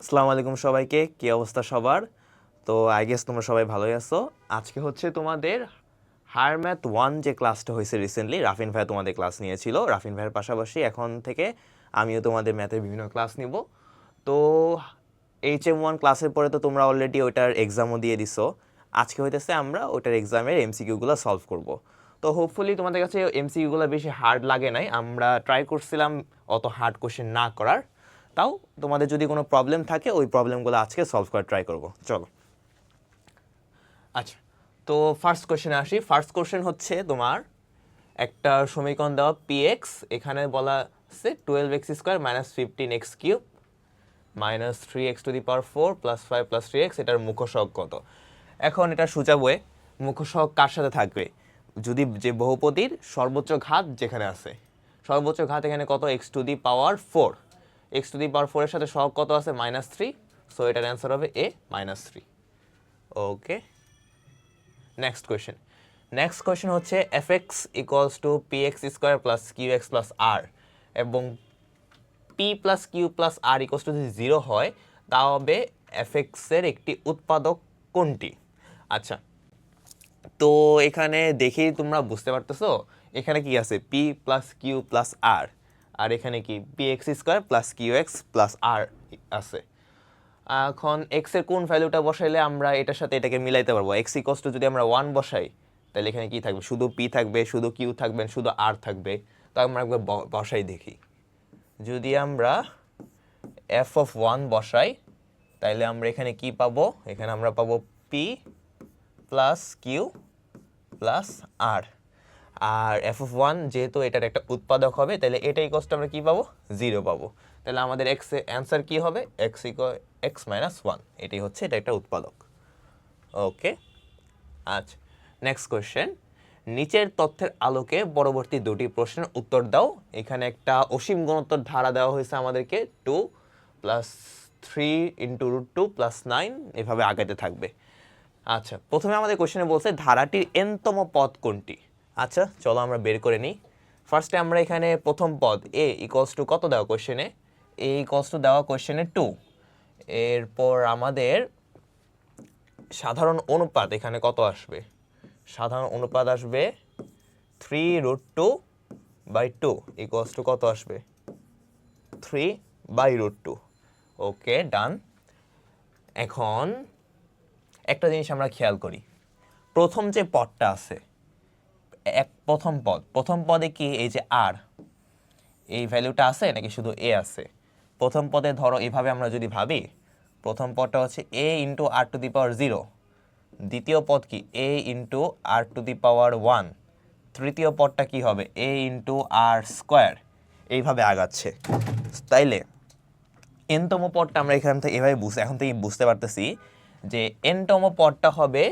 আসসালামু আলাইকুম সবাইকে, কি অবস্থা সবার? তো আই গেস তোমরা সবাই ভালোই আছো। আজকে হচ্ছে তোমাদের হায়ার ম্যাথ 1 যে ক্লাসটা হয়েছে রিসেন্টলি, রাফিন ভাই তোমাদের ক্লাস নিয়েছিল। রাফিন ভাইয়ের পাশাপাশি এখন থেকে আমিও তোমাদের ম্যাথের বিভিন্ন ক্লাস নিব। তো HM1 ক্লাসের পরে তো তোমরা অলরেডি ওইটার এক্সামও দিয়ে দিছো। আজকে হইতেছে আমরা ওইটার এক্সামের এমসিকিউগুলো সলভ করব। তো হোপফুলি তোমাদের কাছে এমসিকিউগুলো বেশি হার্ড লাগে নাই। আমরা ট্রাই করছিলাম অত হার্ড কোশ্চেন না করার। তাও তোমাদের যদি কোনো প্রবলেম থাকে ওই প্রবলেমগুলো আজকে সলভ করার ট্রাই করব। চলো। আচ্ছা, তো ফার্স্ট কোশ্চেনে আসি। ফার্স্ট কোশ্চেন হচ্ছে তোমার একটা সমীকরণ দেওয়া px, এখানে বলা আছে 12x² - 15x³ -3x⁴ + 5 + 3x, এটার মুখ্য সহগ কত? এখন এটা সোজা বইয়ে মুখ্য সহগ কার সাথে থাকবে? যদি যে বহুপদীর সর্বোচ্চ ঘাত যেখানে আছে, সর্বোচ্চ ঘাত এখানে কত? x⁴ x⁴ এর সাথে সহগ কত আছে? -3। সো এটার অ্যান্সার হবে a -3। ওকে, নেক্সট কোয়েশ্চেন হচ্ছে fx = px² + qx + r এবং p + q + r = যদি 0 হয় তবে fx এর একটি উৎপাদক কোনটি? আচ্ছা, তো এখানে দেখেই তোমরা বুঝতে পারতেছো এখানে কি আছে? p + q + r, আর এখানে কি px² + qx + r আছে। এখন x এর কোন ভ্যালুটা বসাইলে আমরা এটার সাথে এটাকে মিলাইতে পারবো? x = যদি আমরা 1 বসাই তাহলে এখানে কি থাকবে? শুধু p থাকবে, শুধু q থাকবে, শুধু r থাকবে। তো আমরা একবার বসাই দেখি। যদি আমরা f(1) বসাই তাহলে আমরা এখানে কি পাবো? এখানে আমরা পাবো p + q + r। আর f(1) যেহেতু এটার একটা উৎপাদক হবে তাহলে এটাই কষ্ট আমরা কি পাবো? 0 পাবো। তাহলে আমাদের x এর অ্যান্সার কি হবে? x - 1, এটাই হচ্ছে এটা একটা উৎপাদক। ওকে, আচ্ছা, নেক্সট কোয়েশ্চেন। নিচের তথ্যের আলোকে পরবর্তী দুটি প্রশ্নের উত্তর দাও। এখানে একটা অসীম গুণোত্তর ধারা দেওয়া হয়েছে আমাদেরকে, 2 + 3 × √2 + 9, এভাবে আগাতে থাকবে। আচ্ছা, প্রথমে আমাদের কোশ্চেনে বলছে ধারাটির n তম পদ কোনটি? আচ্ছা, চলো আমরা বের করে নিই। ফার্স্টে আমরা এখানে প্রথম পদ a = কত দেওয়া কোশ্চেনে? a = দেওয়া কোশ্চেনে 2। এরপর আমাদের সাধারণ অনুপাত এখানে কত আসবে? সাধারণ অনুপাত আসবে 3√2/2 = কত আসবে? 3/√2। ওকে, ডান। এখন একটা জিনিস আমরা খেয়াল করি, প্রথম যে পদটা আছে, প্রথম পদে কি এই যে r, এই ভ্যালুটা আছে নাকি শুধু a আছে? প্রথম পদে ধরো এভাবে আমরা যদি ভাবি, প্রথম পদটা হচ্ছে a × r⁴, দ্বিতীয় পদ কি a × r⁴, তৃতীয় পদটা কি হবে? a × r², এইভাবে আগাচ্ছে। তাইলে n তম পদটা আমরা এখান থেকে এভাবে এখন থেকে বুঝতে পারতেছি যে n তম পদটা হবে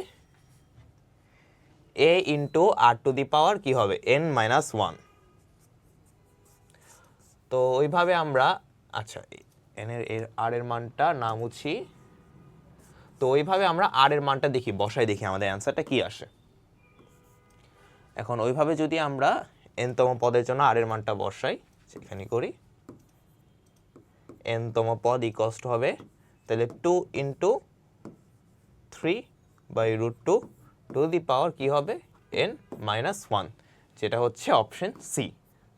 a × r⁴, কি হবে? n - 1। তো ওইভাবে আমরা, আচ্ছা, n এর r এর মানটা না মুছি, তো ওইভাবে আমরা r এর মানটা দেখি, বসাই দেখি আমাদের অ্যান্সারটা কি আসে। এখন ওইভাবে যদি আমরা n তম পদের জন্য r এর মানটা বসাই, সেখানে করি, n তম পদ = হবে তাহলে 2 × 3/√2 টু দি পাওয়ার কি হবে? n - 1, যেটা হচ্ছে অপশন সি।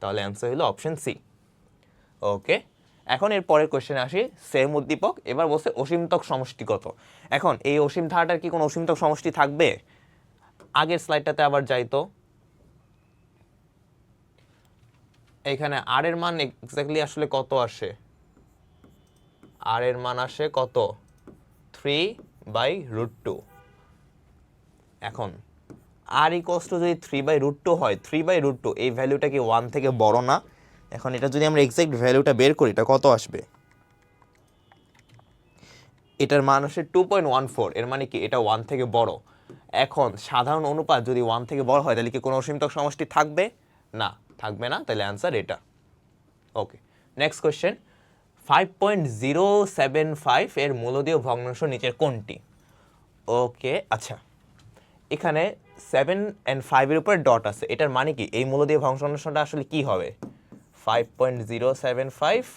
তাহলে অ্যান্সার হলো অপশন সি। ওকে, এখন এর পরের কোশ্চেনে আসি। সেম উদ্দীপক, এবার বলছে অসীমতক সমষ্টি কত? এখন এই অসীম ধারাটার কি কোনো অসীমতক সমষ্টি থাকবে? আগের স্লাইডটাতে আবার যাইতো, এখানে r এর মান এক্স্যাক্টলি আসলে কত আসে? r এর মান আসে কত? 3/√2। এখন r = যদি 3/√2 হয়, 3/√2 এই ভ্যালুটা কি 1 থেকে বড় না? এখন এটা যদি আমরা এক্সাক্ট ভ্যালুটা বের করি, এটা কত আসবে? এটার মান আসে 2.14, এর মানে কি এটা 1 থেকে বড়। এখন সাধারণ অনুপাত যদি 1 থেকে বড় হয় তাহলে কি কোনো অসীমতক সমষ্টি থাকবে? না, থাকবে না। তাহলে অ্যান্সার এটা। ওকে, নেক্সট কোয়েশ্চেন। 5.075 এর মূলদীয় ভগ্নাংশ নিচের কোনটি? ওকে, আচ্ছা, এখানে 7 and 5 এর উপরে ডট আছে, এটার মানে কি এই মূলদীয় ভগ্নাংশটা আসলে কি হবে? 5.075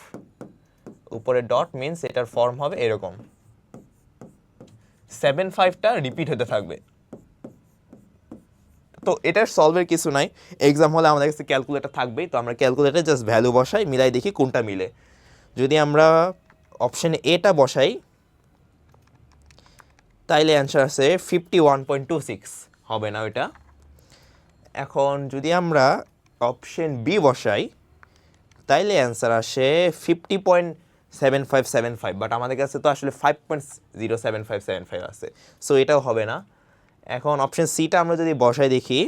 উপরে ডট মিন্স এটার ফর্ম হবে এরকম 7-5টা রিপিট হতে থাকবে। তো এটার সলভের কিছু নাই, এক্সাম হলে আমাদের কাছে ক্যালকুলেটর থাকবেই, তো আমরা ক্যালকুলেটরে জাস্ট ভ্যালু বসাই, মিলাই দেখি কোনটা মিলে। যদি আমরা অপশন এটা বসাই তাইলে অ্যান্সার আছে 51.26, হবে না ওইটা। এখন যদি আমরা অপশন বি বসাই তাইলে অ্যান্সার আসে 50.7575, বাট আমাদের কাছে তো আসলে 5.07575 আছে, সো এটাও হবে না। এখন অপশন সিটা আমরা যদি বসাই দেখি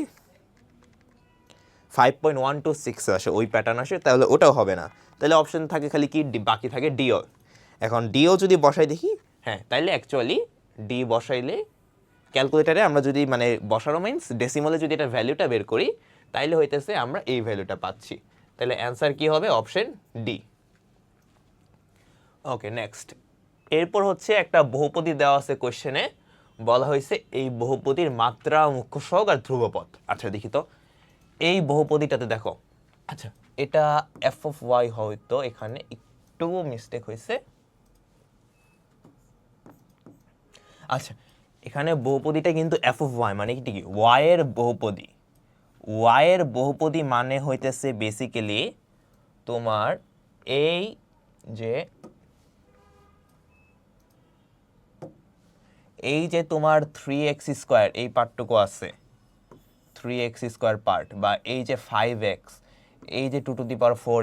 5.126 আসে, ওই প্যাটার্ন আসে, তাহলে ওটাও হবে না। তাহলে অপশন থাকে খালি কি, বাকি থাকে ডিও। এখন ডিও যদি বসাই দেখি, হ্যাঁ তাইলে অ্যাকচুয়ালি ডি বসাইলে ক্যালকুলেটারে আমরা যদি মানে বসানো মিন্স ডেসিমালে যদি এটা ভ্যালুটা বের করি তাইলে হইতেছে আমরা এই ভ্যালুটা পাচ্ছি। তাহলে অ্যান্সার কি হবে, অপশন ডি। ওকে, নেক্সট। এরপর হচ্ছে একটা বহুপদী দেওয়া আছে কোশ্চেনে, বলা হয়েছে এই বহুপদীর মাত্রা, মুখ্য সহগ আর ধ্রুবপদ। আচ্ছা দেখি তো এই বহুপদীটাতে দেখো, আচ্ছা এটা এফ অফ ওয়াই, হয়তো এখানে একটু মিস্টেক হয়েছে। আচ্ছা এখানে বহুপদীটা কিন্তু এফ অফ ওয়াই মানে কি, ওয়াই এর বহুপদী। ওয়াই এর বহুপদী মানে হইতেছে বেসিক্যালি তোমার এই যে তোমার 3x² এই পার্টটুকু আছে, 3x² পার্ট, বা এই যে 5x, এই যে 2 টু দি পাওয়ার 4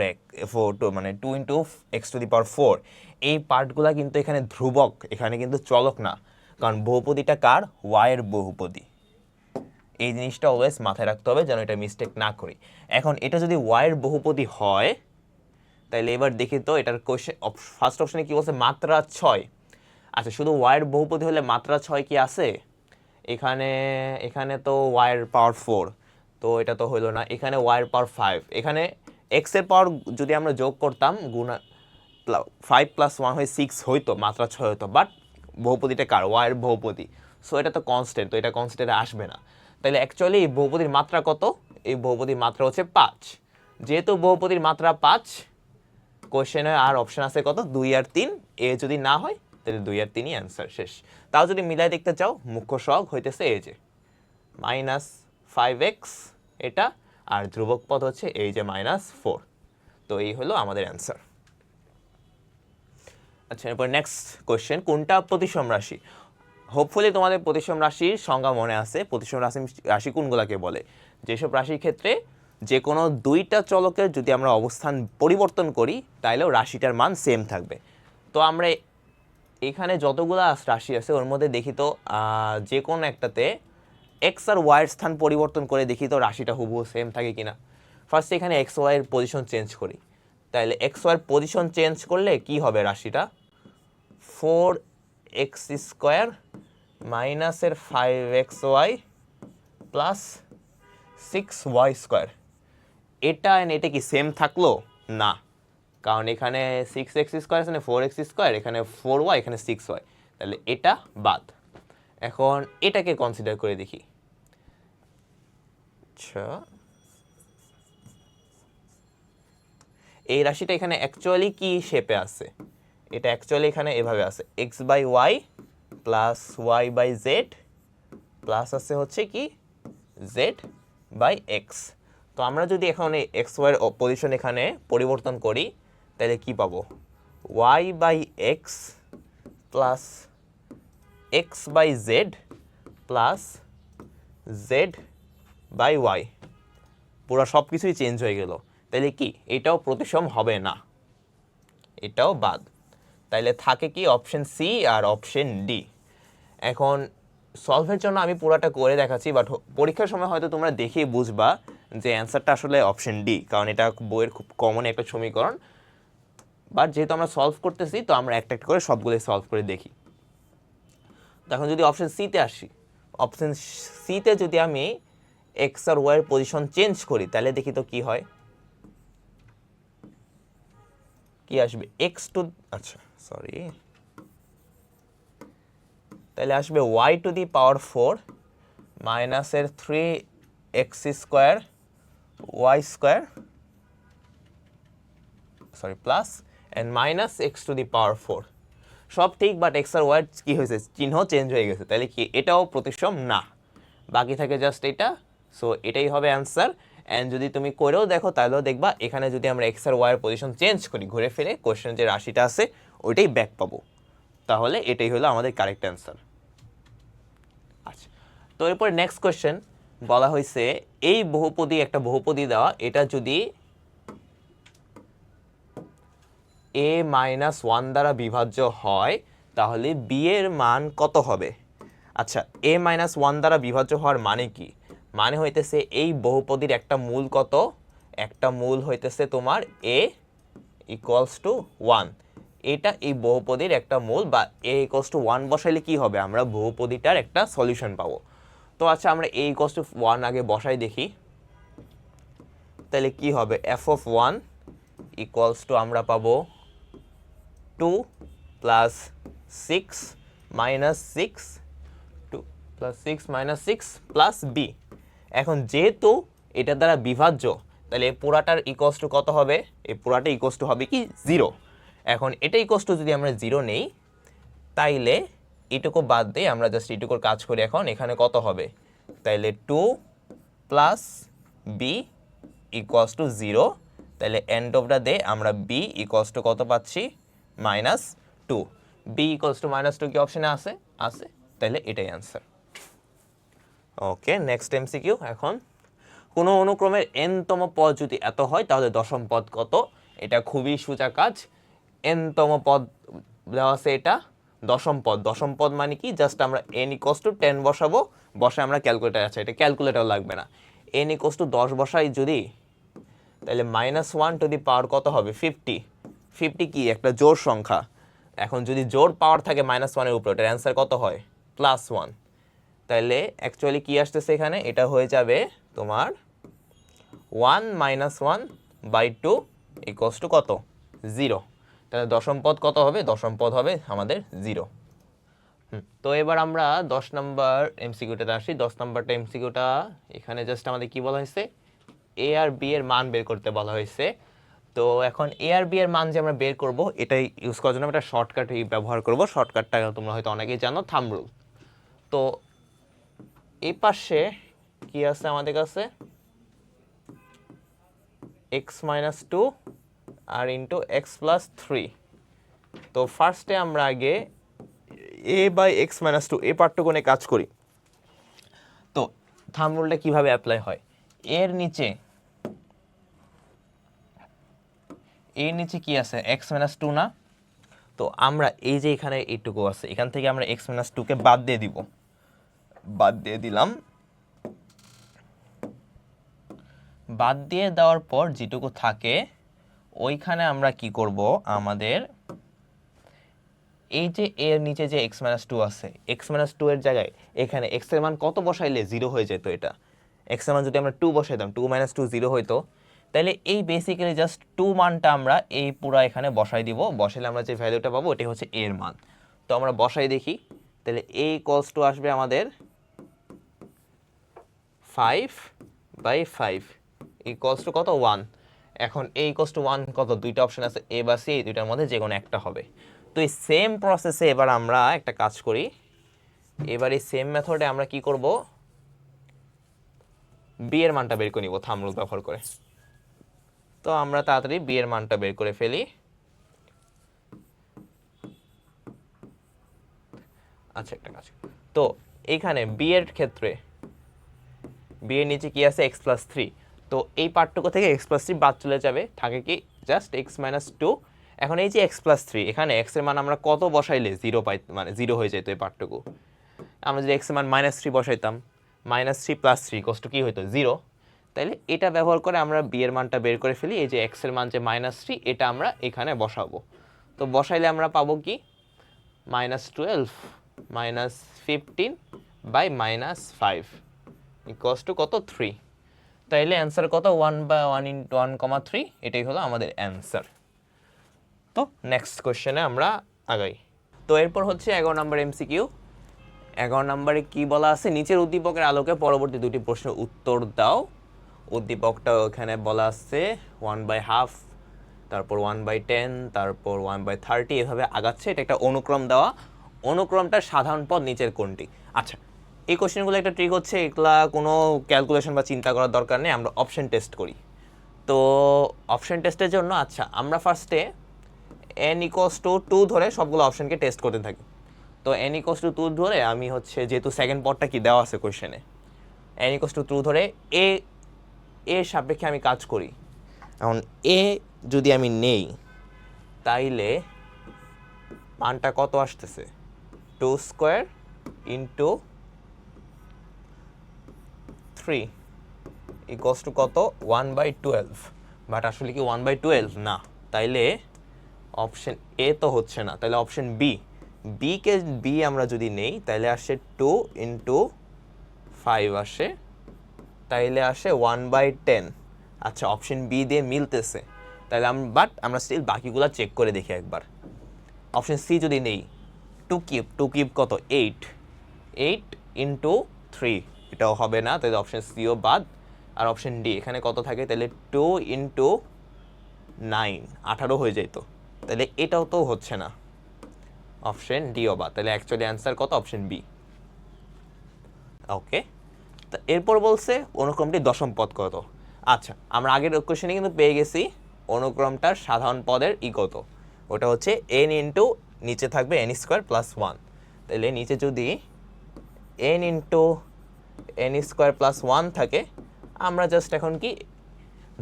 মানে 2 into x two the power 4, এই পার্টগুলা কিন্তু এখানে ধ্রুবক, এখানে কিন্তু চলক না, কারণ বহুপদীটা কার, ওয়াই এর বহুপদী। এই জিনিসটা অলওয়েজ মাথায় রাখতে হবে যেন এটা মিস্টেক না করি। এখন এটা যদি ওয়াই এর বহুপদী হয় তাহলে এবার দেখি তো এটার কোশ্চেন, ফার্স্ট অপশনে কি বলছে, মাত্রা 6। আচ্ছা শুধু ওয়াই এর বহুপদী হলে মাত্রা 6 কি আছে এখানে তো ওয়াই এর পাওয়ার 4, তো এটা তো হইলো না। এখানে ওয়াই এর পাওয়ার 5, এখানে এক্স এর পাওয়ার যদি আমরা যোগ করতাম, গুণা 5 + 1 হয়ে 6 হইতো, মাত্রা 6 হইতো, বাট বহুপদীটা কার, ওয়াই এর বহুপদী, সো এটা তো কনস্ট্যান্ট, তো এটা কনস্ট্যান্টে আসবে না। তাহলে অ্যাকচুয়ালি এই বহুপদীর মাত্রা কত, এই বহুপদীর মাত্রা হচ্ছে 5। যেহেতু বহুপদীর মাত্রা 5, কোশ্চেনে আর অপশন আছে কত, 2 আর 3, এ যদি না হয় তাহলে 2 আর 3ই অ্যান্সার, শেষ। তাও যদি মিলাই দেখতে চাও, মুখ্য সহগ হইতেছে এই যে -5x এটা, আর ধ্রুবক পদ হচ্ছে এই যে -4, তো এই হলো আমাদের অ্যান্সার। আচ্ছা এরপর নেক্সট কোশ্চেন, কোনটা প্রতিসম রাশি? হোপফুলি তোমাদের প্রতিসম রাশির সংজ্ঞা মনে আছে। প্রতিসম রাশি কোনগুলাকে বলে, যেসব রাশির ক্ষেত্রে যে কোনো দুইটা চলকের যদি আমরা অবস্থান পরিবর্তন করি তাইলেও রাশিটার মান সেম থাকবে। তো আমরা এখানে যতগুলা রাশি আছে ওর মধ্যে দেখি তো যে কোনো একটাতে এক্স আর ওয়াইয়ের স্থান পরিবর্তন করে দেখি তো রাশিটা হুবহু সেম থাকে কিনা। ফার্স্ট এখানে এক্স ওয়াইয়ের পজিশন চেঞ্জ করি, তাহলে এক্স ওয়াইয়ের পজিশন চেঞ্জ করলে কি হবে রাশিটা, 4x² মাইনাসের 5xy প্লাস 6y²। এটা কি সেম থাকলো না, কারণ এখানে 6x² আছে না 4x², এখানে 4y, এখানে 6y, তাহলে এটা বাদ। এখন এটাকে কনসিডার করে দেখি। আচ্ছা এই রাশিটা এখানে অ্যাকচুয়ালি কি শেপে আছে, এটা অ্যাকচুয়ালি এখানে এভাবে আছে x/y প্লাস y/z প্লাস আছে হচ্ছে কি z/x। তো আমরা যদি এখন এই এক্স ওয়াই এর পজিশন এখানে পরিবর্তন করি তাহলে কি পাবো, y/x plus x/z plus z/y, পুরো সব কিছুই চেঞ্জ হয়ে গেল। তাহলে কি এটাও প্রতিসম হবে না, এটাও বাদ। তাইলে থাকে কি অপশন সি আর অপশন ডি। এখন সলভের জন্য আমি পুরোটা করে দেখাচ্ছি, বাট পরীক্ষার সময় হয়তো তোমরা দেখেই বুঝবা যে অ্যান্সারটা আসলে অপশন ডি, কারণ এটা বইয়ের খুব কমন একটা সমীকরণ। বাট যেহেতু আমরা সলভ করতেছি তো আমরা একটা একটা করে সবগুলোই সলভ করে দেখি। এখন যদি অপশন সিতে আসি, অপশন সিতে যদি আমি এক্স আর ওয়াই এর পজিশন চেঞ্জ করি তাহলে দেখি তো কি হয়, কি আসবে তাহলে আসবে y⁴ মাইনাসের 3x² y² plus and minus x to the power 4। সব ঠিক, বাট এক্স আর ওয়াই কী হয়েছে, চিহ্ন চেঞ্জ হয়ে গেছে, তাহলে কি এটাও প্রতিসম না, বাকি থাকে জাস্ট এটা। সো এটাই হবে অ্যান্সার। অ্যান্ড যদি তুমি করেও দেখো তাহলেও দেখবা এখানে যদি আমরা এক্স আর ওয়াইয়ের পজিশন চেঞ্জ করি, ঘুরে ফিরে কোশ্চেন যে রাশিটা আছে ওইটাই ব্যাক পাবো, তাহলে এটাই হলো আমাদের কারেক্ট অ্যান্সার। আচ্ছা, তো এরপর নেক্সট কোয়েশ্চেন বলা হয়েছে এই বহুপদী একটা বহুপদী দেওয়া, এটা যদি a মাইনাস ওয়ান দ্বারা বিভাজ্য হয় তাহলে b এর মান কত হবে। আচ্ছা, a মাইনাস ওয়ান দ্বারা বিভাজ্য হওয়ার মানে কি, মানে হইতেছে এই বহুপদীর একটা মূল কত, একটা মূল হইতেছে তোমার a ইকুয়ালস টু ওয়ান, এটা এই বহুপদীর একটা মূল, বা a ইকুয়ালস টু ওয়ান বসাইলে কি হবে, আমরা বহুপদীটার একটা সলিউশন পাবো। তো আচ্ছা, আমরা a ইকুয়ালস টু ওয়ান আগে বসাই দেখি, তাহলে কি হবে, f of one equals to আমরা পাবো 2 plus 6 minus 6, 2 plus 6 minus 6 plus b. এখন যেহেতু এটা দ্বারা বিভাজ্য, তাহলে এই পুরাটার ইকুয়ালস টু কত হবে, এই পুরাটা ইকুয়ালস টু হবে কি 0। এখন এটা ইকুয়ালস টু যদি আমরা 0 নেই, তাইলে এটুকু বাদ দিয়ে আমরা জাস্ট এটুকুর কাজ করি, এখন এখানে কত হবে, তাইলে 2 প্লাস বি ইকুয়ালস টু 0, তাহলে এন্ড অফ দ্য ডে আমরা বি ইকুয়ালস টু কত পাচ্ছি, minus 2। B equals to minus 2 কি অপশনে আছে, আছে, তাহলে এটাই অ্যান্সার। ওকে, নেক্সট এমসিকিউ। এখন কোনো অনুক্রমের এনতম পদ যদি এত হয় তাহলে দশম পদ কত, এটা খুবই সোজা কাজ। এনতম পদ দেওয়া আছে, এটা দশম পদ। দশম পদ মানে কি, জাস্ট আমরা এন ইকুয়ালস টু 10 বসাবো, বসে আমরা ক্যালকুলেটার আছে, এটা ক্যালকুলেটার লাগবে না, এন ইকুয়ালস টু 10 বসাই যদি, তাহলে মাইনাস 1 টু দি পাওয়ার কত হবে 50। 50 কি একটা জোড় সংখ্যা, এখন যদি জোড় পাওয়ার থাকে মাইনাস ওয়ানের উপরে, এটার অ্যান্সার কত হয় প্লাস 1, তাহলে অ্যাকচুয়ালি কি আসতেছে এখানে, এটা হয়ে যাবে তোমার 1 মাইনাস 1 বাই 2 ইকুয়ালস টু কত 0। তাহলে দশম পদ কত হবে, দশম পদ হবে আমাদের 0। তো এবার আমরা 10 নম্বর এমসিকিউটাতে আসি। 10 নম্বরটা এমসিকিউটা এখানে জাস্ট আমাদের কি বলা হয়েছে, এ আর বি এর মান বের করতে বলা হয়েছে। তো এখন এ আর বি এর মান যে আমরা বের করব, এটাই ইউজ করার জন্য একটা শর্টকাট ব্যবহার করব। শর্টকাটটা তোমরা হয়তো অনেকেই জানো, থাম্ব রুল। তো এই পাশে কি আছে আমাদের কাছে, এক্স মাইনাস 2 আর ইন্টু এক্স প্লাস 3। তো ফার্স্টে আমরা আগে এ বাই এক্স মাইনাস 2 এই পার্থক্যে কাজ করি। তো থাম্ব রুলটা কীভাবে অ্যাপ্লাই হয়, এর নিচে কি আছে এক্স মাইনাস 2 না, তো আমরা এই যে এখানে এইটুকু আছে, এখান থেকে আমরা এক্স মাইনাস 2কে বাদ দিয়ে দিব, বাদ দিয়ে দিলাম। বাদ দিয়ে দেওয়ার পর যেটুকু থাকে ওইখানে আমরা কি করব, আমাদের এই যে এর নিচে যে এক্স মাইনাস 2 আছে, এক্স মাইনাস 2 এর জায়গায় এখানে এক্স এর মান কত বসাইলে 0 হয়ে যেত, এটা এক্স এর মান যদি আমরা 2 বসাইতাম, 2 মাইনাস 2 0 হইতো, তাহলে এই বেসিক্যালি জাস্ট 2 মানটা আমরা এই পুরা এখানে বসাই দিব। বসাইলে আমরা যে ভ্যালুটা পাবো ওটাই হচ্ছে এর মান। তো আমরা বসাই দেখি, তাহলে এ ইকুয়ালস টু আসবে আমাদের 5/5 ইকুয়ালস টু কত 1। এখন এ ইকুয়ালস টু 1 কত, দুইটা অপশন আছে এ বা সি, এই দুইটার মধ্যে যে কোনো একটা হবে। তো এই সেম প্রসেসে এবার আমরা একটা কাজ করি, এবার এই সেম মেথডে আমরা কি করব, বি এর মানটা বের করে নিব থাম্ব রুল ব্যবহার করে। তো আমরা তাড়াতাড়ি বি এর মানটা বের করে ফেলি। আচ্ছা, একটা কাজ, তো এইখানে বি এর ক্ষেত্রে বি এর নিচে কি আছে এক্স প্লাস 3, তো এই পার্থক্য থেকে এক্স প্লাস 3 বাদ চলে যাবে, থাকে কি জাস্ট এক্স মাইনাস 2। এখন এই যে এক্স প্লাস 3, এখানে এক্স এর মান আমরা কত বসাইলে 0 পাই, মানে 0 হয়ে যেত এই পার্থক্য। আমরা যদি এক্স এর মান মাইনাস 3 বসাইতাম, মাইনাস 3 প্লাস 3 কষ্ট কি হইতো 0। তাহলে এটা ব্যবহার করে আমরা বি এর মানটা বের করে ফেলি। এই যে এক্স এর মান যে মাইনাস 3, এটা আমরা এখানে বসাবো। তো বসাইলে আমরা পাবো কি, minus 12 minus 15 by minus 5 equals to কত 3। তাইলে অ্যান্সার কত 1/1 ইন্টু 1,3, এটাই হলো আমাদের অ্যান্সার। তো নেক্সট কোশ্চেনে আমরা আগাই। তো এরপর হচ্ছে 11 নম্বর এমসিকিউ। 11 নম্বরে কি বলা আছে, নিচের উদ্দীপকের আলোকে পরবর্তী দুটি প্রশ্নের উত্তর দাও। উদ্দীপকটা ওখানে বলা আছে 1/2 তারপর 1/10, তারপর 1/30, এভাবে আগাচ্ছে। এটা একটা অনুক্রম দেওয়া। অনুক্রমটার সাধারণ পদ নিচের কোনটি? আচ্ছা, এই কোশ্চেনগুলো একটা ট্রিক হচ্ছে, এগুলা কোনো ক্যালকুলেশন বা চিন্তা করার দরকার নেই, আমরা অপশন টেস্ট করি। তো অপশন টেস্টের জন্য আচ্ছা আমরা ফার্স্টে n = 2 ধরে সবগুলো অপশনকে টেস্ট করতে থাকি। তো n = 2 ধরে আমি হচ্ছে, যেহেতু সেকেন্ড পদটা কি দেওয়া আছে কোশ্চেনে, n = 2 ধরে এর সাপেক্ষে আমি কাজ করি। এখন এ যদি আমি নেই, তাইলে মানটা কত আসতেছে? 2² × 3 = কত? 1/12। বাট আসলে কি 1/12 না, তাইলে অপশন এ তো হচ্ছে না, তাহলে অপশন বি আমরা যদি নেই, তাইলে আসে 2 × 5 আসে, তাইলে আসে 1/10। আচ্ছা, অপশন বি দিয়ে মিলতেছে, তাহলে আমরা স্টিল বাকিগুলো চেক করে দেখি একবার। অপশন সি যদি নেই, 2³ কত? 8 × 3, এটাও হবে না, তাহলে অপশন সিও বাদ। আর অপশন ডি, এখানে কত থাকে? তাহলে 2 × 9, 18 হয়ে যেত, তাহলে এটাও তো হচ্ছে না, অপশন ডিও বাদ। তাহলে অ্যাকচুয়ালি অ্যান্সার কত? Option B. ওকে, তো এরপর বলছে অনুক্রমটি দশম পদ কত। আচ্ছা, আমরা আগের কোশ্চেনে কিন্তু পেয়ে গেছি অনুক্রমটার সাধারণ পদের কত, ওটা হচ্ছে n × নিচে থাকবে n² + 1। তাহলে নিচে যদি n × n² + 1 থাকে, আমরা জাস্ট এখন কি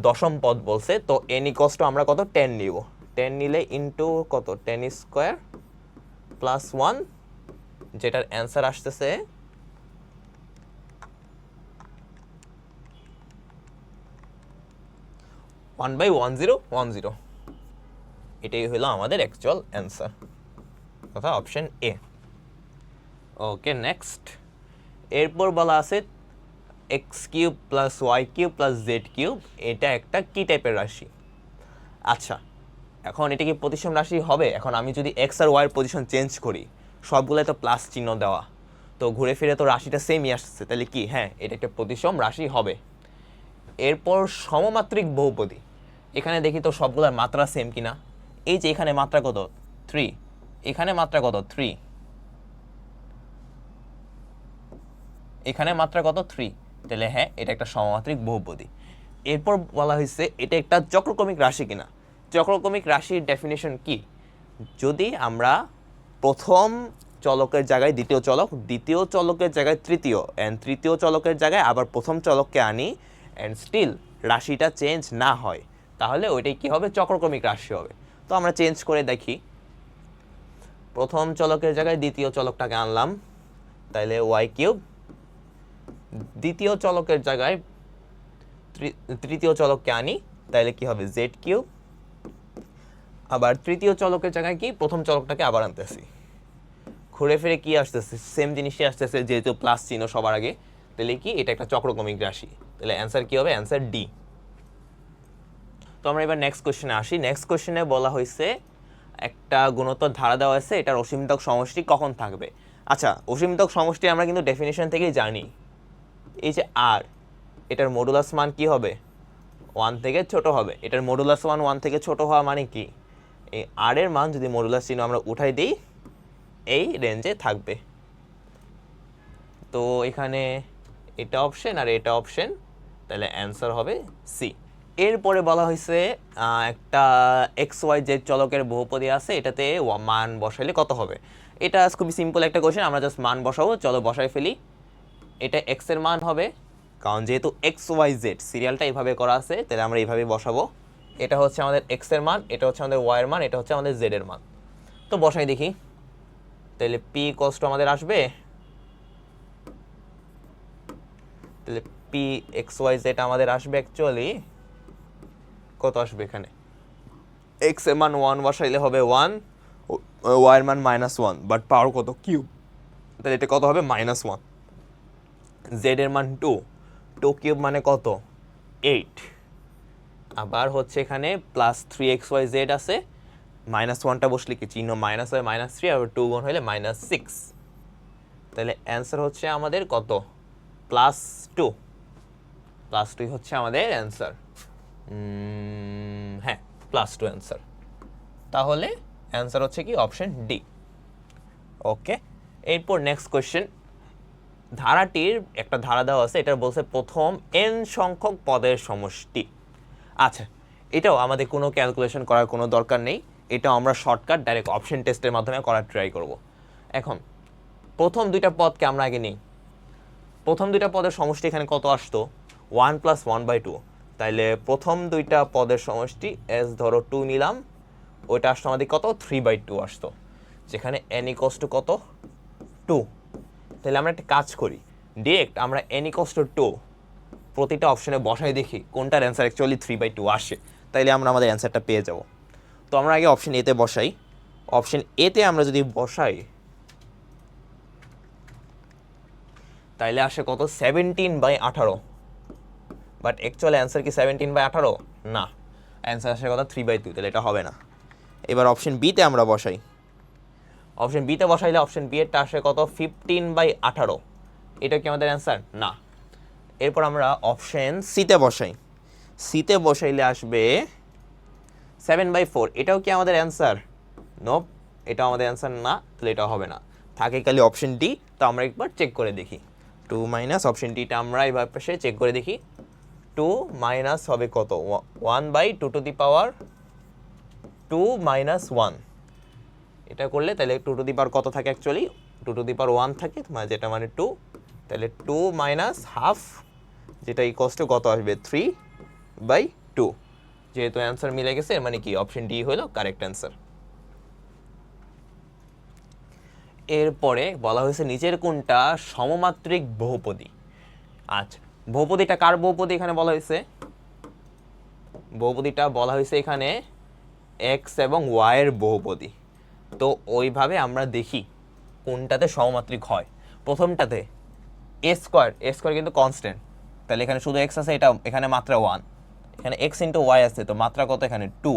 দশম পদ বলছে, তো n = আমরা কত? 10 নিব। 10 নিলে ইন্টু কত? 10² + 1, যেটার অ্যান্সার আসতেছে 1/1010। এটাই হলো আমাদের অ্যাকচুয়াল অ্যান্সার, অর্থাৎ অপশন এ। Okay, next. এরপর বলা আছে x³ + y³ + z³, এটা একটা কি টাইপের রাশি? আচ্ছা, এখন এটা কি প্রতিসম রাশি হবে? এখন আমি যদি x আর y এর পজিশন চেঞ্জ করি, সবগুলোই তো প্লাস চিহ্ন দেওয়া, তো ঘুরে ফিরে তো রাশিটা সেমই আসছে, তাহলে কি হ্যাঁ এটা একটা প্রতিসম রাশি হবে। এরপর সমমাত্রিক বহুপদী, এখানে দেখি তো সবগুলোর মাত্রা সেম কিনা। এই যে এখানে মাত্রা কত? 3, এখানে মাত্রা কত? 3, এখানে মাত্রা কত? 3, তাহলে হ্যাঁ এটা একটা সমমাত্রিক বহুপদী। এরপর বলা হয়েছে এটা একটা চক্রক্রমিক রাশি কিনা। চক্রক্রমিক রাশির ডেফিনেশন কি? যদি আমরা প্রথম চলকের জায়গায় দ্বিতীয় চলক, দ্বিতীয় চলকের জায়গায় তৃতীয়, অ্যান্ড তৃতীয় চলকের জায়গায় আবার প্রথম চলককে আনি, অ্যান্ড স্টিল রাশিটা চেঞ্জ না হয়, তাহলে ওইটাই কি হবে? চক্রক্রমিক রাশি হবে। তো আমরা চেঞ্জ করে দেখি, প্রথম চলকের জায়গায় দ্বিতীয় চলকটাকে আনলাম, তাইলে y³, দ্বিতীয় চলকের জায়গায় তৃতীয় চলককে আনি, তাইলে কি হবে? z³, আবার তৃতীয় চলকের জায়গায় কি প্রথম চলকটাকে আবার আনতেছি, ঘুরে ফিরে কি আসতেছে? সেম জিনিসই আসতেছে, যেহেতু প্লাস চিহ্ন সবার আগে, তাহলে কি এটা একটা চক্রক্রমিক রাশি। তাহলে অ্যান্সার কি হবে? Answer D. তো আমরা এবার নেক্সট কোশ্চেনে আসি। নেক্সট কোশ্চেনে বলা হয়েছে একটা গুণোত্তর ধারা দেওয়া আছে, এটার অসীমতক সমষ্টি কখন থাকবে। আচ্ছা, অসীমতক সমষ্টি আমরা কিন্তু ডেফিনেশন থেকেই জানি, এই যে আর, এটার মডুলাস মান কি হবে? 1 থেকে ছোট হবে। এটার মডুলাস মান 1 থেকে ছোট হওয়া মানে কি? এই আর এর মান যদি মডুলাস চিহ্ন আমরা উঠাই দিই, এই রেঞ্জে থাকবে। তো এখানে এটা অপশন আর এটা অপশন, তাহলে অ্যান্সার হবে সি। এরপরে বলা হয়েছে একটা XYZ চলকের বহুপদী আছে, এটাতে মান বসাইলে কত হবে। এটা খুবই সিম্পল একটা কোশ্চেন, আমরা জাস্ট মান বসাবো। চলো বসাই ফেলি। এটা x এর মান হবে, কারণ যেহেতু XYZ সিরিয়ালটা এইভাবে করা আছে, তাহলে আমরা এইভাবে বসাবো। এটা হচ্ছে আমাদের x এর মান, এটা হচ্ছে আমাদের y এর মান, এটা হচ্ছে আমাদের z এর মান। তো বসাই দেখি, তাহলে p = আমাদের আসবে, তাহলে p(x,y,z) আমাদের আসবে অ্যাকচুয়ালি কত আসবে? এখানে x এর মান 1 বসাইলে হবে 1, y এর মান -1, বাট পাওয়ার কত? কিউব, তাহলে এটা কত হবে? -1। z এর মান 2, 2 কিউব মানে কত? 8। আবার হচ্ছে এখানে +3xyz আছে, -1টা বসলে কি চিহ্ন মাইনাস হয়, -3, আর 2 গুণ হলে -6, তাহলে অ্যান্সার হচ্ছে আমাদের কত? +2 হচ্ছে আমাদের অ্যান্সার। হ্যাঁ, প্লাস 2 অ্যান্সার। তাহলে অ্যান্সার হচ্ছে কি অপশন ডি। ওকে, এরপর নেক্সট কোয়েশ্চেন। ধারাটির একটা ধারা দেওয়া আছে, এটা বলছে প্রথম n সংখ্যক পদের সমষ্টি। আচ্ছা, এটাও আমাদের কোনো ক্যালকুলেশন করার কোনো দরকার নেই, এটা আমরা শর্টকাট ডাইরেক্ট অপশন টেস্টের মাধ্যমে করার ট্রাই করব। এখন প্রথম দুইটা পদকে আমরা আগে নিই। প্রথম দুইটা পদের সমষ্টি এখানে কত আসতো? 1 + 1/2। তাইলে প্রথম দুইটা পদের সমষ্টি এস ধরো 2 নিলাম, ওইটা আসতো আমাদের কত? 3/2 আসতো, যেখানে n = কত? 2। তাহলে আমরা একটা কাজ করি, ডিরেক্ট আমরা n = 2 প্রতিটা অপশনে বসাই দেখি কোনটার অ্যান্সার অ্যাকচুয়ালি 3/2 আসে, তাইলে আমরা আমাদের অ্যান্সারটা পেয়ে যাব। তো আমরা আগে অপশন এতে বসাই। অপশন এতে আমরা যদি বসাই তাইলে আসে কত? 17/18। বাট অ্যাকচুয়াল অ্যান্সার কি 17/18? না, অ্যান্সার আসে কত? 3/2। তাহলে এটা হবে না। এবার অপশন বিতে আমরা বসাই। অপশন বিতে বসাইলে অপশন বি এরটা আসে কত? 15/18। এটা কি আমাদের অ্যান্সার? না। এরপর আমরা অপশন সিতে বসাই। সিতে বসাইলে আসবে 7/4। এটাও কি আমাদের অ্যান্সার? নোপ, এটাও আমাদের অ্যান্সার না, তাহলে এটা হবে না। থাকে খালি অপশন ডি। তো আমরা একবার চেক করে দেখি। 2 - অপশন ডিটা আমরা এইবার পাশে চেক করে দেখি। 2 - হবে কত? 1/2 - 1। এটা করলে তাহলে 2 কত থাকে? অ্যাকচুয়ালি 2 থাকে, যেটা মানে 2। তাহলে 2 - ½ যেটা কত আসবে? 3/2। যেহেতু অ্যান্সার মিলে গেছে, এর মানে কি অপশন ডি হলো কারেক্ট অ্যান্সার। এরপরে বলা হয়েছে নিচের কোনটা সমমাত্রিক বহুপদী। আচ্ছা, বহুপদীটা কার বহুপদী এখানে বলা হয়েছে? বহুপদীটা বলা হয়েছে এখানে এক্স এবং ওয়াই এর বহুপদী। তো ওইভাবে আমরা দেখি কোনটাতে সমমাত্রিক হয়। প্রথমটাতে এ স্কোয়ার কিন্তু কনস্ট্যান্ট, তাহলে এখানে শুধু এক্স আছে, এটা এখানে মাত্রা 1। এখানে এক্স ইন্টু ওয়াই আছে, তো মাত্রা কত? এখানে 2।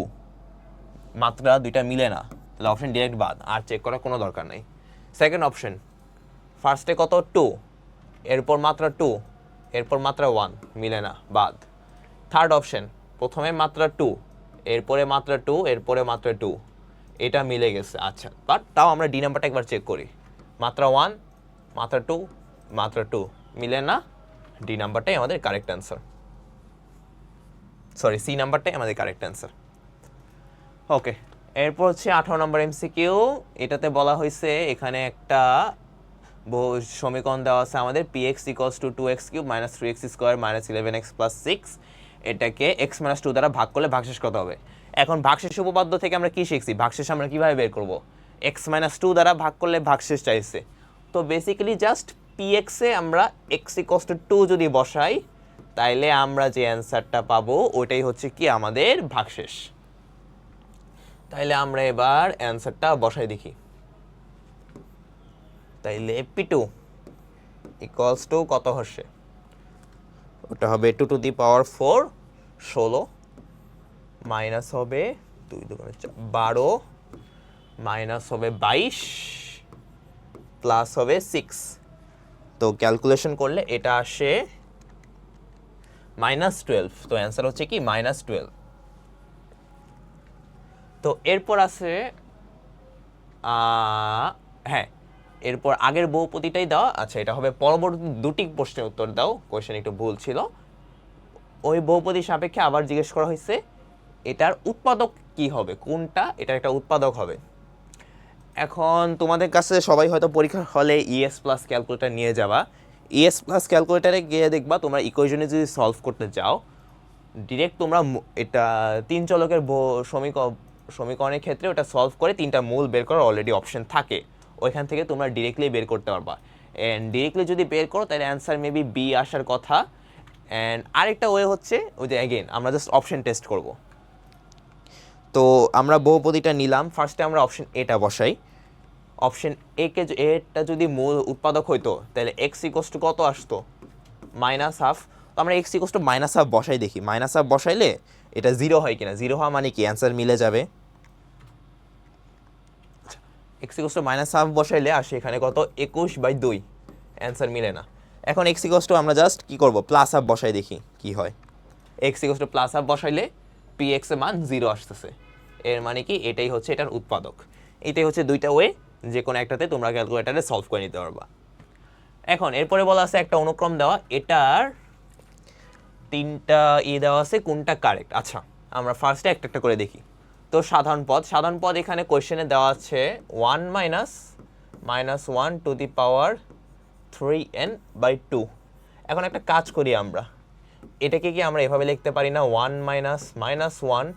মাত্রা দুইটা মিলে না, তাহলে অপশন ডিরেক্ট বাদ, আর চেক করার কোনো দরকার নেই। সেকেন্ড অপশন, ফার্স্টে কত? 2, এরপর মাত্রা 2, এরপর মাত্রা 1, মিলে না, বাদ। থার্ড অপশন, প্রথমে মাত্রা 2, এরপরে মাত্রা 2, এরপরে মাত্রা 2, এটা মিলে গেছে। আচ্ছা, বাট তাও আমরা ডি নাম্বারটা একবার চেক করি। মাত্রা 1, মাত্রা 2, মাত্রা 2, মিলে না, ডি নাম্বারটাই আমাদের কারেক্ট অ্যান্সার। সরি, সি নাম্বারটাই আমাদের কারেক্ট অ্যান্সার। ওকে, এরপর হচ্ছে 18 নম্বর এমসিকিউ। এটাতে বলা হয়েছে এখানে একটা সমীকরণ দেওয়া আছে আমাদের, px = 2x³ - 3x² - 11x + 6। এটাকে x - 2 দ্বারা ভাগ করলে ভাগশেষ কত হবে? এখন ভাগশেষ উপপাদ্য থেকে আমরা কি শিখছি? ভাগশেষ আমরা কিভাবে বের করব? x - 2 দ্বারা ভাগ করলে ভাগশেষ চাইছে। তো বেসিক্যালি জাস্ট px এ আমরা x = 2 যদি বসাই, তাইলে আমরা যে অ্যান্সারটা পাবো ওইটাই হচ্ছে কি আমাদের ভাগশেষ। তাইলে আমরা এবার অ্যান্সারটা বসাই দেখি। তাইলে p2 = কত হচ্ছে? ওটা হবে 2⁴ 16, মাইনাস হবে 2 × 4 12, মাইনাস হবে 22, প্লাস হবে 6। তো ক্যালকুলেশন করলে এটা আসে -12। তো অ্যান্সার হচ্ছে কি -12। তো এরপর আছে হ্যাঁ, এরপর আগের বহুপদীটাই দাও। আচ্ছা, এটা হবে পরবর্তী দুটি প্রশ্নের উত্তর দাও, কোয়েশ্চেন একটু ভুল ছিল। ওই বহুপদীর সাপেক্ষে আবার জিজ্ঞেস করা হয়েছে এটার উৎপাদক কি হবে, কোনটা এটার একটা উৎপাদক হবে। এখন তোমাদের কাছে সবাই হয়তো পরীক্ষার হলে ইএস প্লাস ক্যালকুলেটর নিয়ে যাবা। ইএস প্লাস ক্যালকুলেটারে গিয়ে দেখবা তোমরা ইকুয়েশনে যদি সলভ করতে যাও, ডিরেক্ট তোমরা এটা 3 চলকের সমীকরণের ক্ষেত্রে ওটা সলভ করে 3টা মূল বের করার অলরেডি অপশন থাকে, ওইখান থেকে তোমরা ডিরেক্টলি বের করতে পারবা। অ্যান্ড ডিরেক্টলি যদি বের করো তাহলে অ্যান্সার মেবি বি আসার কথা। অ্যান্ড আরেকটা ওয়ে হচ্ছে ওই যে অ্যাগেন আমরা জাস্ট অপশন টেস্ট করব। তো আমরা বহুপদীটা নিলাম, ফার্স্টে আমরা অপশন এটা বসাই। অপশন এটা যদি মূল উৎপাদক হইতো তাহলে x = কত আসতো? -12। তো আমরা x = -12 বসাই দেখি। -12 বসাইলে এটা 0 হয় কিনা। 0 হওয়া মানে কি অ্যান্সার মিলে যাবে। x = -12 বসাইলে আসে এখানে কত? 21/2, অ্যান্সার মিলে না। এখন x = আমরা জাস্ট কি করব? +12 বসাই দেখি কি হয়। x = +12 বসাইলে px এর মান 0 আসতেছে। এর মানে কি এটাই হচ্ছে এটার উৎপাদক। এটাই হচ্ছে দুইটা ওয়ে, যে কোনো একটাতে তোমরা ক্যালকুলেটরে সলভ করে নিতে পারবা। এখন এরপরে বলা আছে একটা অনুক্রম দেওয়া, এটার তিনটা দেওয়া আছে, কোনটা কারেক্ট। আচ্ছা আমরা ফার্স্টে একটা একটা করে দেখি। তো সাধারণ পদ এখানে কোয়েশ্চেনে দেওয়া আছে 1 minus 1 two the power 3n/2। এখন একটা কাজ করি আমরা, এটাকে কি আমরা এভাবে লিখতে পারি না 1 মাইনাস 1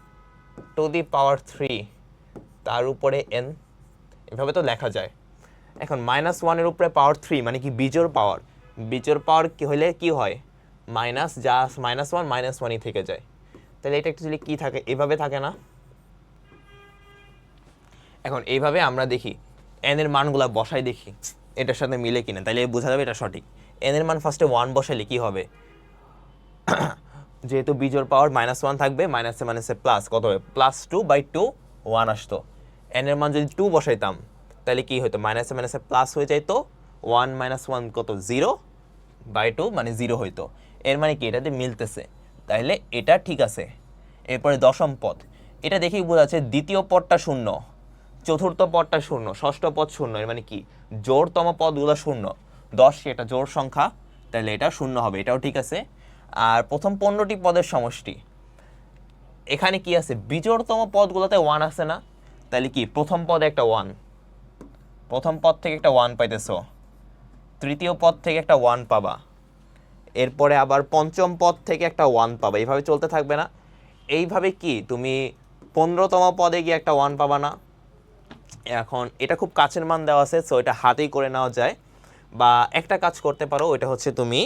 টু দি পাওয়ার 3 তার উপরে n, এভাবে তো লেখা যায়। এখন -1 উপরে পাওয়ার 3 মানে কি বিজোড় পাওয়ার কি হলে কি হয়, মাইনাস যা -1 থেকে যায়। তাহলে এটা অ্যাকচুয়ালি কি থাকে, এভাবে থাকে না। এখন এইভাবে আমরা দেখি n এর মানগুলো বসাই, দেখি এটার সাথে মিলে কিনা, তাহলে বোঝা যাবে এটা সঠিক। n এর মান ফার্স্টে 1 বসাইলে কি হবে, যেহেতু বিজোড় পাওয়ার -1 থাকবে, মাইনাসে প্লাস কত হবে, +2/2 1 আসতো। n এর মান যদি 2 বসাইতাম তাহলে কি হতো, মাইনাসে প্লাস হয়ে যাইতো, 1 - 1 কত 0/2 মানে 0 হইতো। এর মানে কি এটাতে মিলতেছে, তাহলে এটা ঠিক আছে। এরপরে দশম পদ, এটা দেখেই বোঝা যাচ্ছে দ্বিতীয় পদটা শূন্য, চতুর্থ পদটা শূন্য, ষষ্ঠ পদ শূন্য। এর মানে কি জোড়তম পদগুলো শূন্য, 10 এটা জোড় সংখ্যা, তাহলে এটা শূন্য হবে, এটাও ঠিক আছে। আর প্রথম 15টি পদের সমষ্টি, এখানে কি আছে, বিজোড়তম পদগুলোতে 1 আছে না, তাহলে কি প্রথম পদে একটা 1, প্রথম পদ থেকে একটা 1 পাইতেছো, তৃতীয় পদ থেকে একটা 1 পাবা, এরপরে আবার পঞ্চম পদ থেকে একটা 1 পাবা, এইভাবে চলতে থাকবে না। এইভাবে কি তুমি 15তম পদে গিয়ে একটা 1 পাবা না। এখন এটা খুব কাছের মান দেওয়া আছে, সো এটা হাতেই করে নেওয়া যায়। বা একটা কাজ করতে পারো, ওইটা হচ্ছে তুমি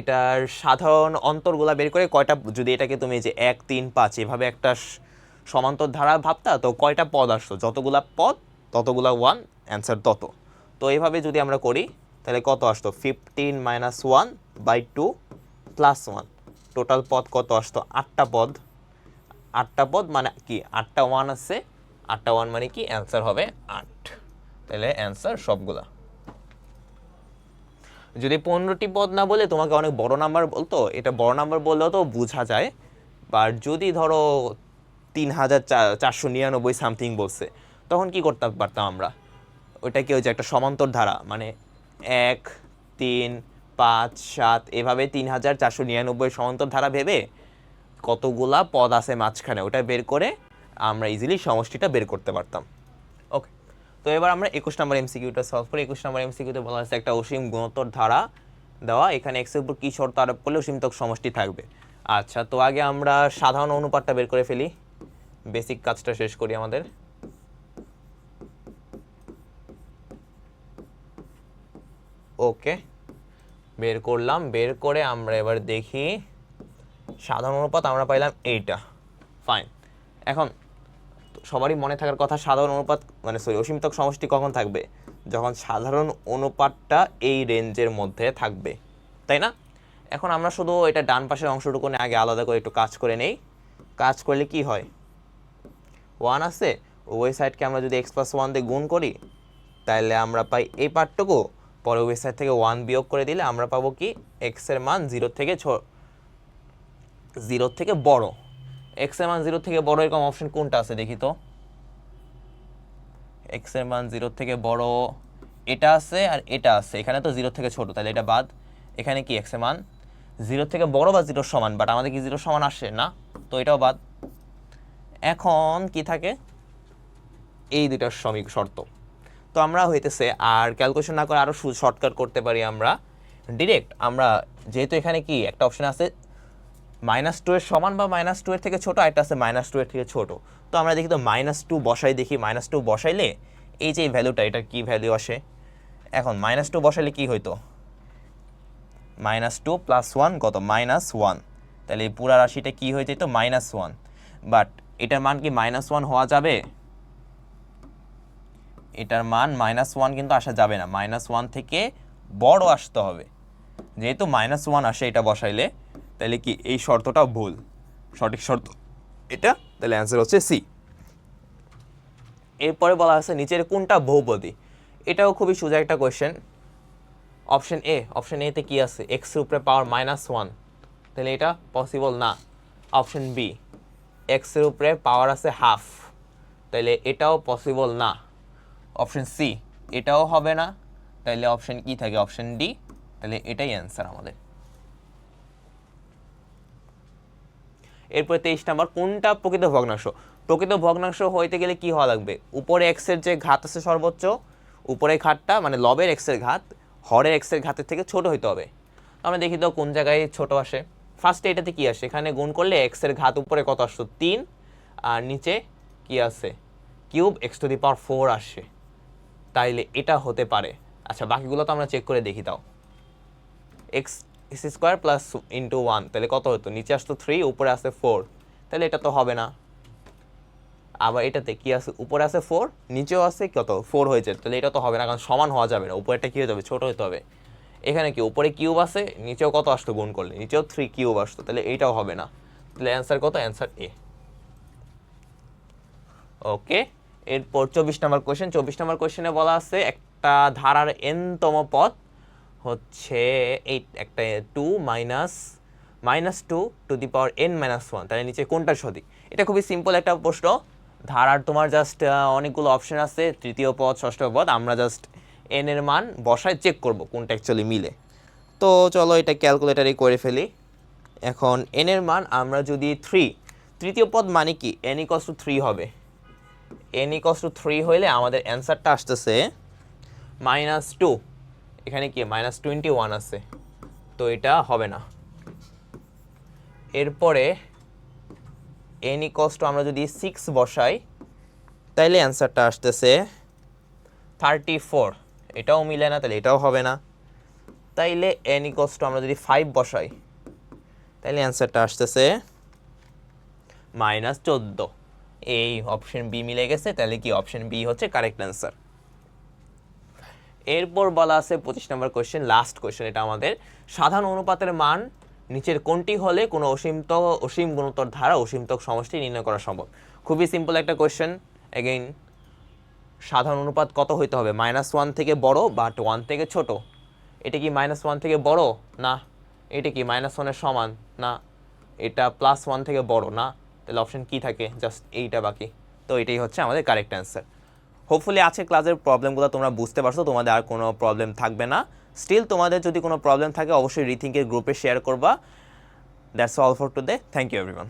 এটার সাধারণ অন্তরগুলা বের করে কয়টা, যদি এটাকে তুমি যে 1 3 5 এভাবে একটা সমান্তর ধারা ভাবতা, তো কয়টা পদ আসতো, যতগুলা পদ ততগুলা 1, অ্যান্সার তত। তো এইভাবে যদি আমরা করি তাহলে কত আসতো, 15 - 1/2 + 1, টোটাল পদ কত আসতো, 8টা পদ। 8টা পদ মানে কি 8টা 1 আছে, 8টা 1 মানে কি অ্যান্সার হবে 8। তাহলে অ্যান্সার সবগুলা। যদি 15টি পদ না বলে তোমাকে অনেক বড় নাম্বার বলতো, এটা বড় নাম্বার বললেও তো বোঝা যায়। বা যদি ধরো 3499 সামথিং বলছে, তখন কি করতে পারতাম আমরা, ওইটাকে ওই যে একটা সমান্তর ধারা, মানে 1 3 5 7 এভাবে 3499 সমান্তর ধারা ভেবে কতগুলা পদ আছে মাঝখানে ওটা বের করে আমরা ইজিলি সমষ্টিটা বের করতে পারতাম। ওকে, তো এবার আমরা 21 নম্বর এমসিকিউটা সলভ করি। 21 নম্বর এমসিকিউতে বলা হয়েছে একটা অসীম গুণোত্তর ধারা দেওয়া, এখানে x এর উপর কি শর্ত আরোপ করলে অসীমতক সমষ্টি থাকবে। আচ্ছা, তো আগে আমরা সাধারণ অনুপাতটা বের করে ফেলি, বেসিক কাজটা শেষ করি আমাদের। ওকে, বের করলাম, বের করে আমরা এবার দেখি সাধারণ অনুপাত আমরা পাইলাম এইটা, ফাইন। এখন সবারই মনে থাকার কথা, সাধারণ অনুপাত মানে অসীমতক সমষ্টি কখন থাকবে, যখন সাধারণ অনুপাতটা এই রেঞ্জের মধ্যে থাকবে, তাই না। এখন আমরা শুধু এটা ডান পাশের অংশটুকু আগে আলাদা করে একটু কাজ করে নেই। কাজ করলে কি হয়, 1 আছে, ওই সাইডকে আমরা যদি x+1 দিয়ে গুণ করি তাহলে আমরা পাই এই পার্টটুকু, পরে ওই সাইড থেকে 1 বিয়োগ করে দিলে আমরা পাবো কি x এর মান 0 থেকে বড়। x এর মান 0 থেকে বড় এরকম অপশন কোনটা আছে দেখি তো, x এর মান 0 থেকে বড় এটা আছে আর এটা আছে, এখানে তো 0 থেকে ছোট, তাহলে এটা বাদ। এখানে কি x এর মান 0 থেকে বড় বা 0 সমান, বাট আমাদের কি 0 সমান আসে না, তো এটাও বাদ। এখন কি থাকে, এই দুটার শর্ত। তো আমরা হইতেছে আর ক্যালকুলেশন না করে আরও শর্টকাট করতে পারি আমরা ডিরেক্ট। আমরা যেহেতু এখানে কি একটা অপশন আছে -2 এর সমান বা -2 এর থেকে ছোট, আর একটা আছে -2 এর থেকে ছোট, তো আমরা দেখি তো -2 বসাই, দেখি -2 বসাইলে এই যে ভ্যালুটা, এটা কি ভ্যালু আসে। এখন -2 বসাইলে কি হইতো, -2 + 1 কত, -1, তাহলে এই পুরা রাশিটা কি হয়ে যেত, -1। বাট এটার মান কি -1 হওয়া যাবে, এটার মান -1 কিন্তু আসা যাবে না, -1 থেকে বড় আসতে হবে। যেহেতু -1 আসে এটা বসাইলে, তাহলে কি এই শর্তটা ভুল, সঠিক শর্ত এটা, তাহলে অ্যান্সার হচ্ছে সি। এরপরে বলা আছে নিচের কোনটা বহুপদী, এটাও খুবই সোজা একটা কোয়েশ্চেন। অপশন এতে কি আছে এক্স এর উপরে পাওয়ার -1, তাহলে এটা পসিবল না। অপশন বি এক্স এর উপরে পাওয়ার আছে হাফ, তাহলে এটাও পসিবল না। অপশন সি এটাও হবে না, তাহলে অপশন কি থাকে অপশন ডি, তাহলে এটাই অ্যান্সার আমাদের। এরপরে 23 নাম্বার, কোনটা প্রকৃত ভগ্নাংশ? প্রকৃত ভগ্নাংশ হইতে গেলে কি হওয়া লাগবে, উপরে এক্স এর যে ঘাত আছে সর্বোচ্চ, উপরের ঘাতটা মানে লবের এক্স এর ঘাত হরের এক্স এর ঘাতের থেকে ছোট হইতে হবে। আমরা দেখি তো কোন জায়গায় ছোট আসে। ফার্স্টে এটাতে কি আসে, এখানে গুণ করলে এক্স এর ঘাত উপরে কত আসতো 3, আর নিচে কি আছে কিউব x⁴ আসে, তাইলে এটা হতে পারে। আচ্ছা বাকিগুলো তো আমরা চেক করে দেখি তাও। x² প্লাস ইন্টু 1, তাহলে কত হতো, নিচে আসতো 3 উপরে আসে 4, তাহলে এটা তো হবে না। আবার এটাতে কি আছে, উপরে আছে 4 নিচেও আছে কত 4 হয়েছে, তাহলে এটা তো হবে না, কারণ সমান হওয়া যাবে না, উপরেরটা কি হতে হবে ছোট হতে হবে। এখানে কি উপরে কিউব আছে, নিচেও কত আসতো গুণ করলে, নিচেও 3 কিউব আসতো, তাহলে এইটাও হবে না। তাহলে অ্যান্সার কত, অ্যান্সার এ। ওকে, এরপর 24 নম্বর কোয়েশ্চেন। 24 নম্বর কোয়েশ্চেনে বলা আছে একটা ধারার n-তম পদ হচ্ছে এই একটা 2 - 2 টু দি পাওয়ার n-1, তাহলে নিচে কোনটা সঠিক? এটা খুবই সিম্পল একটা প্রশ্ন। ধারার তোমার জাস্ট অনেকগুলো অপশন আছে, তৃতীয় পদ ষষ্ঠ পদ, আমরা জাস্ট n এর মান বসায় চেক করব কোনটা অ্যাকচুয়ালি মিলে। তো চলো এটা ক্যালকুলেটারে করে ফেলি। এখন n এর মান আমরা যদি 3, তৃতীয় পদ মানে কি n = 3 হবে, n = 3 হইলে আমাদের অ্যান্সারটা আসতেছে -2, এখানে কি -21 আছে, তো এটা হবে না। এরপরে n = আমরা যদি 6 বসাই তাইলে অ্যান্সারটা আসতেছে 34, এটাও মিলে না, তাহলে এটাও হবে না। তাইলে n = আমরা যদি 5 বসাই তাইলে অ্যান্সারটা আসতেছে -14, এই অপশন বি মিলে গেছে, তাহলে কি অপশন বি হচ্ছে কারেক্ট অ্যান্সার। এরপর বলা আছে 25 নম্বর কোয়েশ্চেন, লাস্ট কোয়েশ্চেন এটা আমাদের, সাধারণ অনুপাতের মান নিচের কোনটি হলে কোনো অসীম গুণোত্তর ধারা অসীমতক সমষ্টি নির্ণয় করা সম্ভব? খুবই সিম্পল একটা কোয়েশ্চেন। এগেইন সাধারণ অনুপাত কত হইতে হবে, -1 থেকে বড় বাট 1 থেকে ছোট। এটা কি -1 থেকে বড় না, এটা কি -1 এর সমান না, এটা +1 থেকে বড় না, তাহলে অপশন কি থাকে, জাস্ট এইটা বাকি। তো এটাই হচ্ছে আমাদের কারেক্ট অ্যান্সার। হোপফুলি আজকের ক্লাসের প্রবলেমগুলো তোমরা বুঝতে পারছো, তোমাদের আর কোনো প্রবলেম থাকবে না। স্টিল তোমাদের যদি কোনো প্রবলেম থাকে অবশ্যই রিথিঙ্কের গ্রুপে শেয়ার করবা। That's all for today, thank you everyone.